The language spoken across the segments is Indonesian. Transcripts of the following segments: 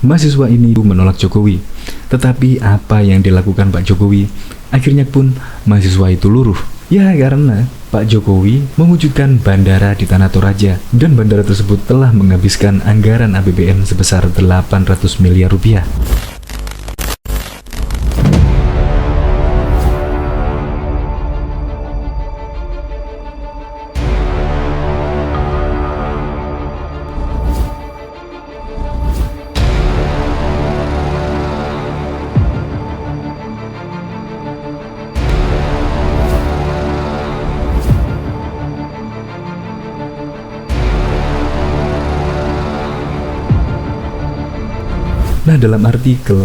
mahasiswa ini menolak Jokowi. Tetapi apa yang dilakukan Pak Jokowi? Akhirnya pun mahasiswa itu luruh. Ya karena Pak Jokowi mewujudkan bandara di Tanah Toraja, dan bandara tersebut telah menghabiskan anggaran APBN sebesar 800 miliar rupiah. Nah, dalam artikel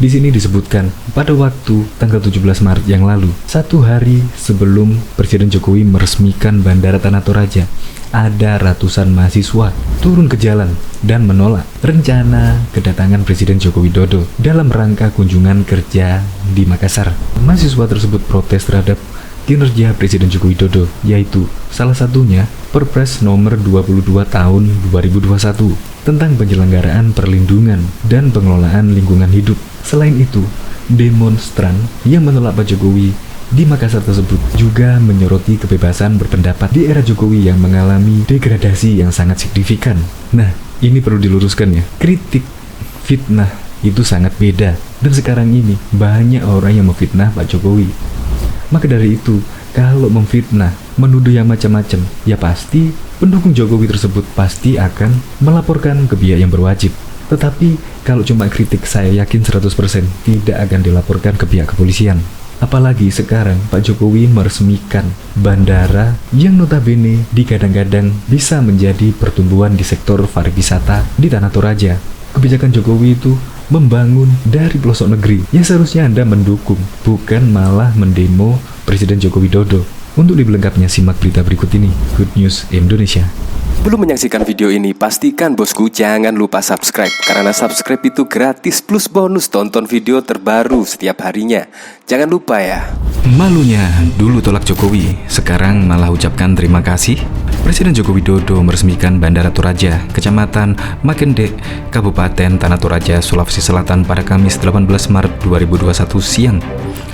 di sini disebutkan pada waktu tanggal 17 Maret yang lalu, satu hari sebelum Presiden Jokowi meresmikan Bandara Tanah Toraja, ada ratusan mahasiswa turun ke jalan dan menolak rencana kedatangan Presiden Joko Widodo dalam rangka kunjungan kerja di Makassar. Mahasiswa tersebut protes terhadap kinerja Presiden Joko Widodo, yaitu salah satunya Perpres nomor 22 tahun 2021 tentang penyelenggaraan perlindungan dan pengelolaan lingkungan hidup. Selain itu, demonstran yang menolak Pak Jokowi di Makassar tersebut juga menyoroti kebebasan berpendapat di era Jokowi yang mengalami degradasi yang sangat signifikan. Nah, ini perlu diluruskan ya, kritik fitnah itu sangat beda, dan sekarang ini banyak orang yang memfitnah Pak Jokowi. Maka dari itu, kalau memfitnah, menuduh yang macam-macam, ya pasti pendukung Jokowi tersebut pasti akan melaporkan ke pihak yang berwajib. Tetapi kalau cuma kritik, saya yakin 100% tidak akan dilaporkan ke pihak kepolisian. Apalagi sekarang Pak Jokowi meresmikan bandara yang notabene digadang-gadang bisa menjadi pertumbuhan di sektor pariwisata di Tanah Toraja. Kebijakan Jokowi itu membangun dari pelosok negeri yang seharusnya Anda mendukung, bukan malah mendemo Presiden Joko Widodo. Untuk lebih lengkapnya simak berita berikut ini. Good News Indonesia. Belum menyaksikan video ini, pastikan bosku jangan lupa subscribe, karena subscribe itu gratis plus bonus tonton video terbaru setiap harinya. Jangan lupa ya. Malunya dulu tolak Jokowi, sekarang malah ucapkan terima kasih. Presiden Joko Widodo meresmikan Bandara Toraja, Kecamatan Makendek, Kabupaten Tanah Toraja, Sulawesi Selatan pada Kamis 18 Maret 2021 siang.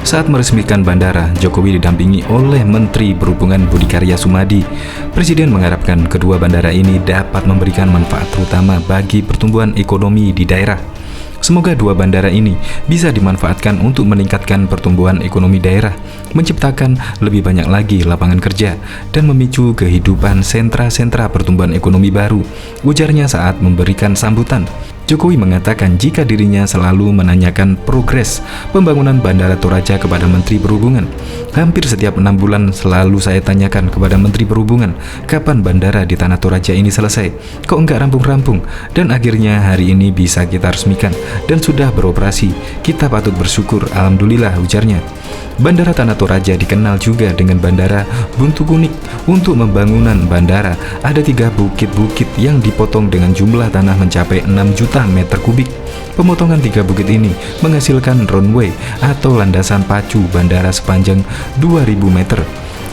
Saat meresmikan bandara, Jokowi didampingi oleh Menteri Perhubungan Budi Karya Sumadi. Presiden mengharapkan kedua bandara ini dapat memberikan manfaat terutama bagi pertumbuhan ekonomi di daerah. Semoga dua bandara ini bisa dimanfaatkan untuk meningkatkan pertumbuhan ekonomi daerah, menciptakan lebih banyak lagi lapangan kerja, dan memicu kehidupan sentra-sentra pertumbuhan ekonomi baru, ujarnya saat memberikan sambutan. Jokowi mengatakan jika dirinya selalu menanyakan progres pembangunan Bandara Toraja kepada Menteri Perhubungan. Hampir setiap 6 bulan selalu saya tanyakan kepada Menteri Perhubungan, kapan bandara di Tanah Toraja ini selesai? Kok enggak rampung-rampung? Dan akhirnya hari ini bisa kita resmikan dan sudah beroperasi. Kita patut bersyukur, alhamdulillah, ujarnya. Bandara Tanah Toraja dikenal juga dengan Bandara Buntu Kunik. Untuk pembangunan bandara, ada 3 bukit-bukit yang dipotong dengan jumlah tanah mencapai 6 juta meter kubik. Pemotongan 3 bukit ini menghasilkan runway atau landasan pacu bandara sepanjang 2000 meter.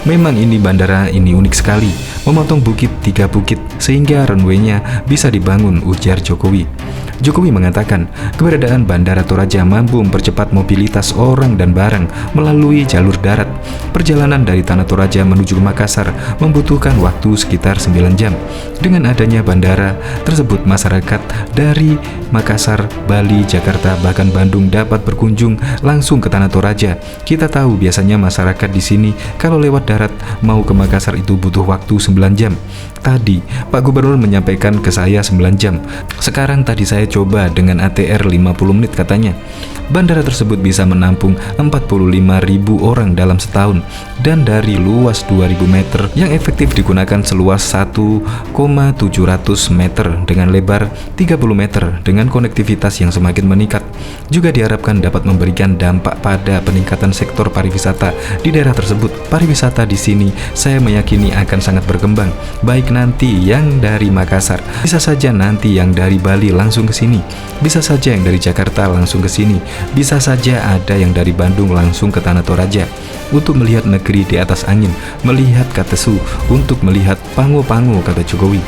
Memang ini bandara ini unik sekali, memotong 3 bukit sehingga runway-nya bisa dibangun, ujar Jokowi. Jokowi mengatakan keberadaan Bandara Toraja mampu mempercepat mobilitas orang dan barang melalui jalur darat. Perjalanan dari Tanah Toraja menuju Makassar membutuhkan waktu sekitar 9 jam. Dengan adanya bandara tersebut, masyarakat dari Makassar, Bali, Jakarta, bahkan Bandung dapat berkunjung langsung ke Tanah Toraja. Kita tahu biasanya masyarakat di sini kalau lewat darat mau ke Makassar itu butuh waktu 9 jam. Tadi Pak Gubernur menyampaikan ke saya 9 jam. Sekarang tadi saya coba dengan ATR 50 menit katanya. Bandara tersebut bisa menampung 45.000 orang dalam setahun, dan dari luas 2.000 meter yang efektif digunakan seluas 1,700 meter dengan lebar 30 meter dengan konektivitas yang semakin meningkat. Juga diharapkan dapat memberikan dampak pada peningkatan sektor pariwisata di daerah tersebut. Pariwisata di sini saya meyakini akan sangat berkembang, baik nanti yang dari Makassar, bisa saja nanti yang dari Bali langsung ke sini, bisa saja yang dari Jakarta langsung ke sini, bisa saja ada yang dari Bandung langsung ke Tanah Toraja untuk melihat negeri di atas angin, melihat Katesu, untuk melihat Pango-Pango, kata Jokowi.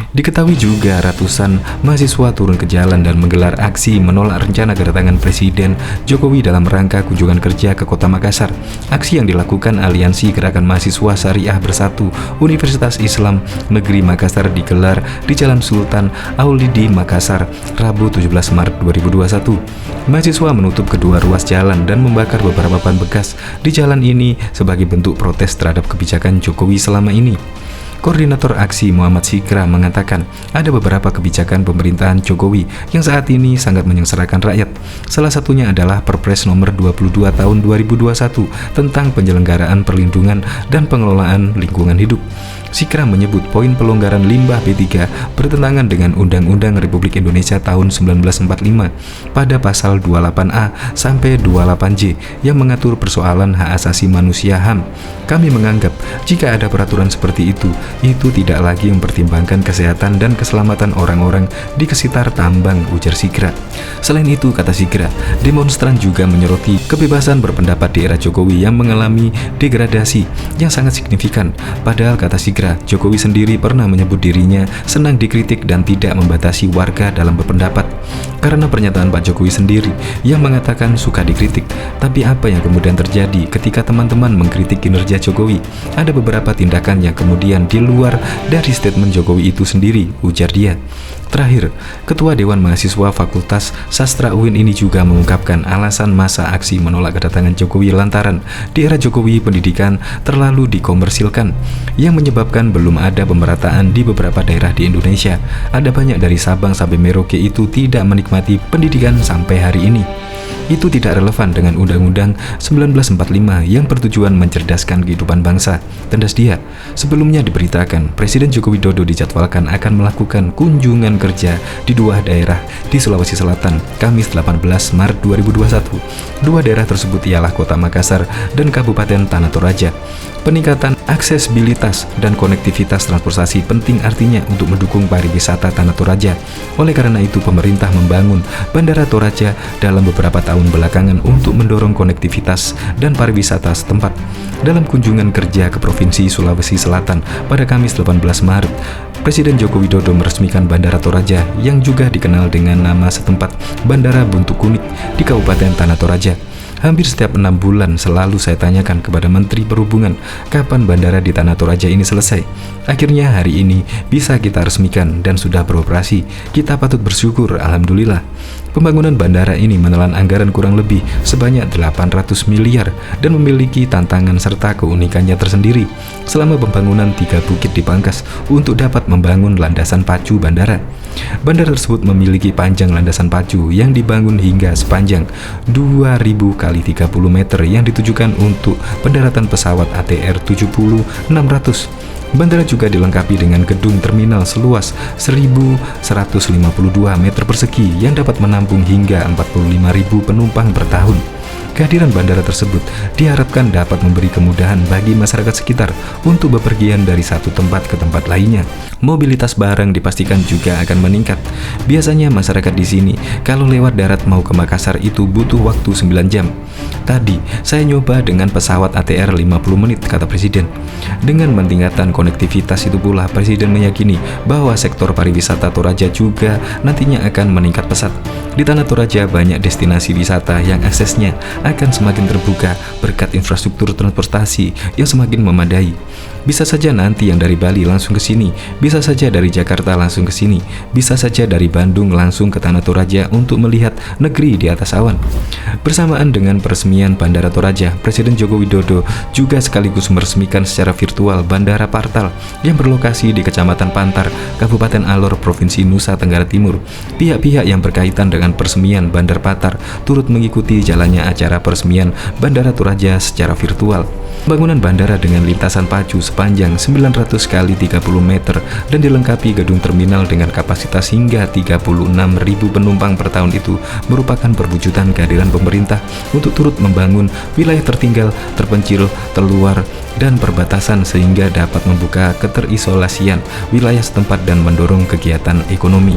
Diketahui juga ratusan mahasiswa turun ke jalan dan menggelar aksi menolak rencana kedatangan Presiden Jokowi dalam rangka kunjungan kerja ke Kota Makassar. Aksi yang dilakukan Aliansi Gerakan Mahasiswa Syariah Bersatu Universitas Islam Negeri Makassar digelar di Jalan Sultan Aulidi Makassar, Rabu 17 Maret 2021. Mahasiswa menutup kedua ruas jalan dan membakar beberapa ban bekas di jalan ini sebagai bentuk protes terhadap kebijakan Jokowi selama ini. Koordinator aksi Muhammad Sikra mengatakan ada beberapa kebijakan pemerintahan Jokowi yang saat ini sangat menyengsarakan rakyat. Salah satunya adalah Perpres nomor 22 tahun 2021 tentang penyelenggaraan perlindungan dan pengelolaan lingkungan hidup. Sikra menyebut poin pelonggaran limbah B3 bertentangan dengan Undang-Undang Republik Indonesia tahun 1945 pada pasal 28A sampai 28J yang mengatur persoalan hak asasi manusia HAM. Kami menganggap jika ada peraturan seperti itu tidak lagi mempertimbangkan kesehatan dan keselamatan orang-orang di sekitar tambang, ujar Sikra. Selain itu, kata Sikra, demonstran juga menyoroti kebebasan berpendapat di era Jokowi yang mengalami degradasi yang sangat signifikan. Padahal, kata Sikra, Jokowi sendiri pernah menyebut dirinya senang dikritik dan tidak membatasi warga dalam berpendapat. Karena pernyataan Pak Jokowi sendiri yang mengatakan suka dikritik. Tapi apa yang kemudian terjadi ketika teman-teman mengkritik kinerja Jokowi? Ada beberapa tindakan yang kemudian di luar dari statement Jokowi itu sendiri, ujar dia. Terakhir, Ketua Dewan Mahasiswa Fakultas Sastra UIN ini juga mengungkapkan alasan masa aksi menolak kedatangan Jokowi lantaran di era Jokowi pendidikan terlalu dikomersilkan, yang menyebabkan belum ada pemerataan di beberapa daerah di Indonesia. Ada banyak dari Sabang sampai Merauke itu tidak menikmati pendidikan sampai hari ini. Itu tidak relevan dengan Undang-Undang 1945 yang bertujuan mencerdaskan kehidupan bangsa. Tendas dia, sebelumnya diberitakan Presiden Joko Widodo dijadwalkan akan melakukan kunjungan kerja di dua daerah di Sulawesi Selatan, Kamis 18 Maret 2021. Dua daerah tersebut ialah Kota Makassar dan Kabupaten Tanah Toraja. Peningkatan aksesibilitas dan konektivitas transportasi penting artinya untuk mendukung pariwisata Tanah Toraja. Oleh karena itu, pemerintah membangun Bandara Toraja dalam beberapa tahun belakangan untuk mendorong konektivitas dan pariwisata setempat. Dalam kunjungan kerja ke Provinsi Sulawesi Selatan pada Kamis 18 Maret, Presiden Joko Widodo meresmikan Bandara Toraja yang juga dikenal dengan nama setempat Bandara Buntu Kunik di Kabupaten Tanah Toraja. Hampir setiap 6 bulan selalu saya tanyakan kepada Menteri Perhubungan kapan bandara di Tanah Toraja ini selesai. Akhirnya hari ini bisa kita resmikan dan sudah beroperasi. Kita patut bersyukur, alhamdulillah. Pembangunan bandara ini menelan anggaran kurang lebih sebanyak 800 miliar dan memiliki tantangan serta keunikannya tersendiri. Selama pembangunan 3 bukit dipangkas untuk dapat membangun landasan pacu bandara. Bandara tersebut memiliki panjang landasan pacu yang dibangun hingga sepanjang 2000 kali 30 meter yang ditujukan untuk pendaratan pesawat ATR 70-600. Bandara juga dilengkapi dengan gedung terminal seluas 1.152 meter persegi yang dapat menampung hingga 45.000 penumpang per tahun. Kehadiran bandara tersebut diharapkan dapat memberi kemudahan bagi masyarakat sekitar untuk bepergian dari satu tempat ke tempat lainnya. Mobilitas barang dipastikan juga akan meningkat. Biasanya masyarakat di sini kalau lewat darat mau ke Makassar itu butuh waktu 9 jam. Tadi saya nyoba dengan pesawat ATR 50 menit, kata Presiden. Dengan meningkatkan konektivitas itu pula Presiden meyakini bahwa sektor pariwisata Toraja juga nantinya akan meningkat pesat. Di Tanah Toraja banyak destinasi wisata yang aksesnya akan semakin terbuka berkat infrastruktur transportasi yang semakin memadai. Bisa saja nanti yang dari Bali langsung ke sini, bisa saja dari Jakarta langsung ke sini, bisa saja dari Bandung langsung ke Tanah Toraja untuk melihat negeri di atas awan. Bersamaan dengan peresmian Bandara Toraja, Presiden Joko Widodo juga sekaligus meresmikan secara virtual Bandara Partal yang berlokasi di Kecamatan Pantar, Kabupaten Alor, Provinsi Nusa Tenggara Timur. Pihak-pihak yang berkaitan dengan peresmian Bandar Pantar turut mengikuti jalannya acara peresmian Bandara Toraja secara virtual. Bangunan bandara dengan lintasan pacu sepanjang 900 kali 30 meter dan dilengkapi gedung terminal dengan kapasitas hingga 36.000 penumpang per tahun itu merupakan perwujudan kehadiran pemerintah untuk turut membangun wilayah tertinggal, terpencil, terluar, dan perbatasan sehingga dapat membuka keterisolasian wilayah setempat dan mendorong kegiatan ekonomi.